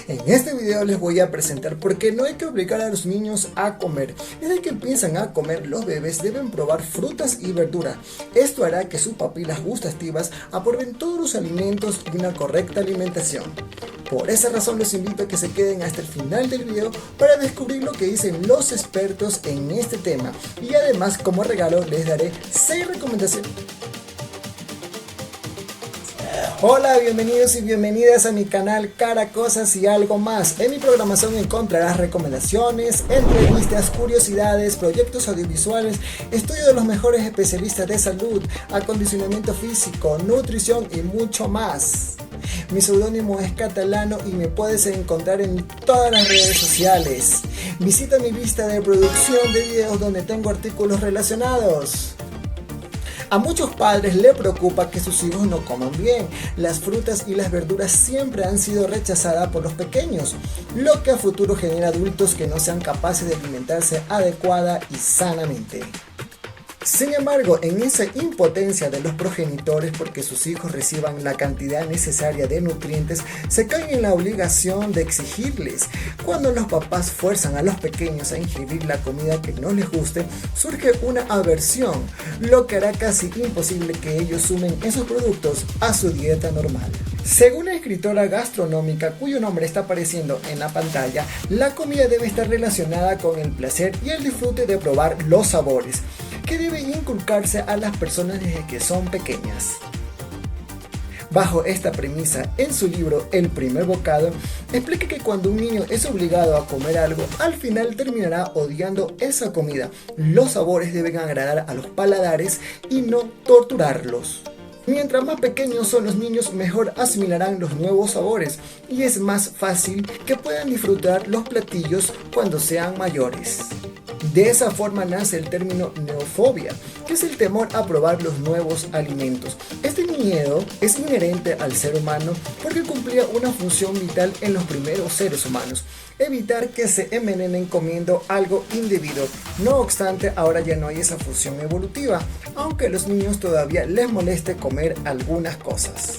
En este video les voy a presentar por qué no hay que obligar a los niños a comer. Desde que empiezan a comer, los bebés deben probar frutas y verduras. Esto hará que sus papilas gustativas aprueben todos los alimentos y una correcta alimentación. Por esa razón los invito a que se queden hasta el final del video para descubrir lo que dicen los expertos en este tema. Y además, como regalo, les daré 6 recomendaciones. Hola, bienvenidos y bienvenidas a mi canal Cara, Cosas y Algo Más. En mi programación encontrarás recomendaciones, entrevistas, curiosidades, proyectos audiovisuales, estudio de los mejores especialistas de salud, acondicionamiento físico, nutrición y mucho más. Mi seudónimo es Catalano y me puedes encontrar en todas las redes sociales. Visita mi lista de producción de videos donde tengo artículos relacionados. A muchos padres les preocupa que sus hijos no coman bien. Las frutas y las verduras siempre han sido rechazadas por los pequeños, lo que a futuro genera adultos que no sean capaces de alimentarse adecuada y sanamente. Sin embargo, en esa impotencia de los progenitores porque sus hijos reciban la cantidad necesaria de nutrientes, se caen en la obligación de exigirles. Cuando los papás fuerzan a los pequeños a ingerir la comida que no les guste, surge una aversión, lo que hará casi imposible que ellos sumen esos productos a su dieta normal. Según la escritora gastronómica cuyo nombre está apareciendo en la pantalla, la comida debe estar relacionada con el placer y el disfrute de probar los sabores, que deben inculcarse a las personas desde que son pequeñas. Bajo esta premisa, en su libro El primer bocado, explica que cuando un niño es obligado a comer algo, al final terminará odiando esa comida. Los sabores deben agradar a los paladares y no torturarlos. Mientras más pequeños son los niños, mejor asimilarán los nuevos sabores y es más fácil que puedan disfrutar los platillos cuando sean mayores. De esa forma nace el término neofobia, que es el temor a probar los nuevos alimentos. Este miedo es inherente al ser humano porque cumplía una función vital en los primeros seres humanos: evitar que se envenenen comiendo algo indebido. No obstante, ahora ya no hay esa función evolutiva, aunque a los niños todavía les moleste comer algunas cosas.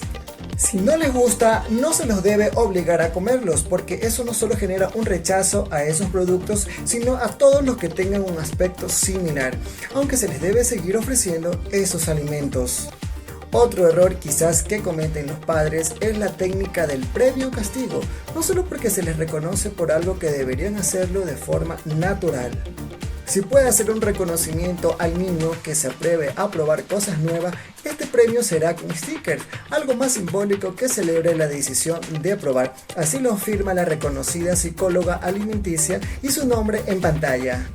Si no les gusta, no se los debe obligar a comerlos, porque eso no solo genera un rechazo a esos productos, sino a todos los que tengan un aspecto similar, aunque se les debe seguir ofreciendo esos alimentos. Otro error quizás que cometen los padres es la técnica del previo castigo, no solo porque se les reconoce por algo que deberían hacerlo de forma natural. Si puede hacer un reconocimiento al niño que se atreve a probar cosas nuevas, este premio será con stickers, algo más simbólico que celebre la decisión de probar. Así lo afirma la reconocida psicóloga alimenticia y su nombre en pantalla.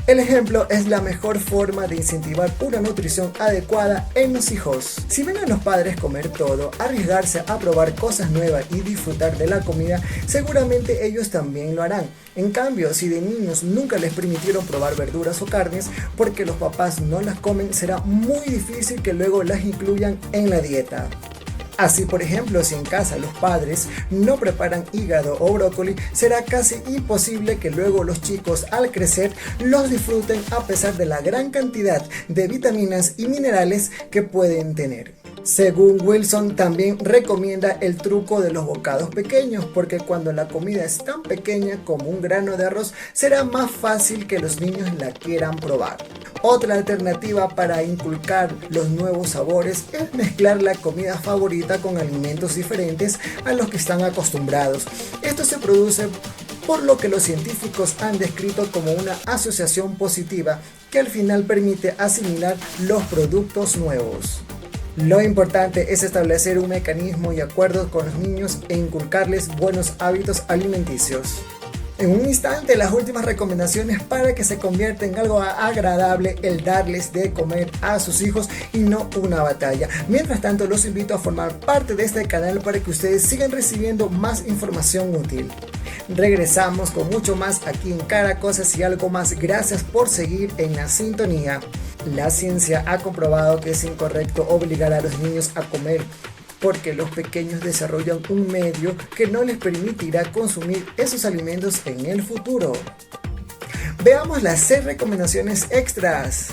El ejemplo es la mejor forma de incentivar una nutrición adecuada en los hijos. Si ven a los padres comer todo, arriesgarse a probar cosas nuevas y disfrutar de la comida, seguramente ellos también lo harán. En cambio, si de niños nunca les permitieron probar verduras o carnes porque los papás no las comen, será muy difícil que luego las incluyan en la dieta. Así, por ejemplo, si en casa los padres no preparan hígado o brócoli, será casi imposible que luego los chicos al crecer los disfruten a pesar de la gran cantidad de vitaminas y minerales que pueden tener. Según Wilson, también recomienda el truco de los bocados pequeños, porque cuando la comida es tan pequeña como un grano de arroz, será más fácil que los niños la quieran probar. Otra alternativa para inculcar los nuevos sabores es mezclar la comida favorita con alimentos diferentes a los que están acostumbrados. Esto se produce por lo que los científicos han descrito como una asociación positiva que al final permite asimilar los productos nuevos. Lo importante es establecer un mecanismo y acuerdos con los niños e inculcarles buenos hábitos alimenticios. En un instante, las últimas recomendaciones para que se convierta en algo agradable el darles de comer a sus hijos y no una batalla. Mientras tanto, los invito a formar parte de este canal para que ustedes sigan recibiendo más información útil. Regresamos con mucho más aquí en Cara, Cosas y Algo Más. Gracias por seguir en la sintonía. La ciencia ha comprobado que es incorrecto obligar a los niños a comer, porque los pequeños desarrollan un medio que no les permitirá consumir esos alimentos en el futuro. Veamos las 6 recomendaciones extras.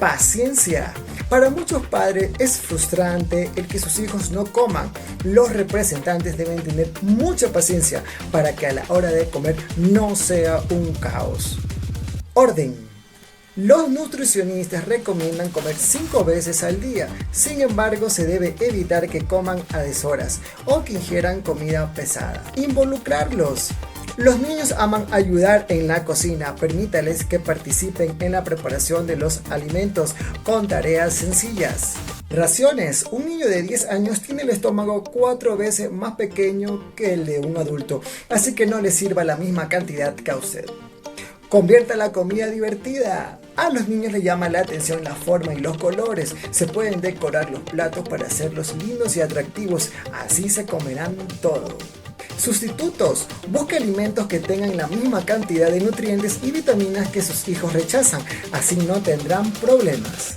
Paciencia. Para muchos padres es frustrante el que sus hijos no coman. Los representantes deben tener mucha paciencia para que a la hora de comer no sea un caos. Orden. Los nutricionistas recomiendan comer 5 veces al día, sin embargo se debe evitar que coman a deshoras o que ingieran comida pesada. Involucrarlos. Los niños aman ayudar en la cocina, permítales que participen en la preparación de los alimentos con tareas sencillas. Raciones. Un niño de 10 años tiene el estómago 4 veces más pequeño que el de un adulto, así que no le sirva la misma cantidad que a usted. Convierta la comida divertida. A los niños les llama la atención la forma y los colores. Se pueden decorar los platos para hacerlos lindos y atractivos. Así se comerán todo. Sustitutos. Busque alimentos que tengan la misma cantidad de nutrientes y vitaminas que sus hijos rechazan. Así no tendrán problemas.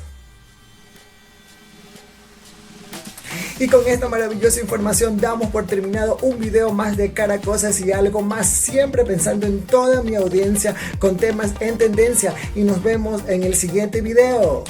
Y con esta maravillosa información damos por terminado un video más de Cara Cosas y Algo Más, siempre pensando en toda mi audiencia con temas en tendencia, y nos vemos en el siguiente video.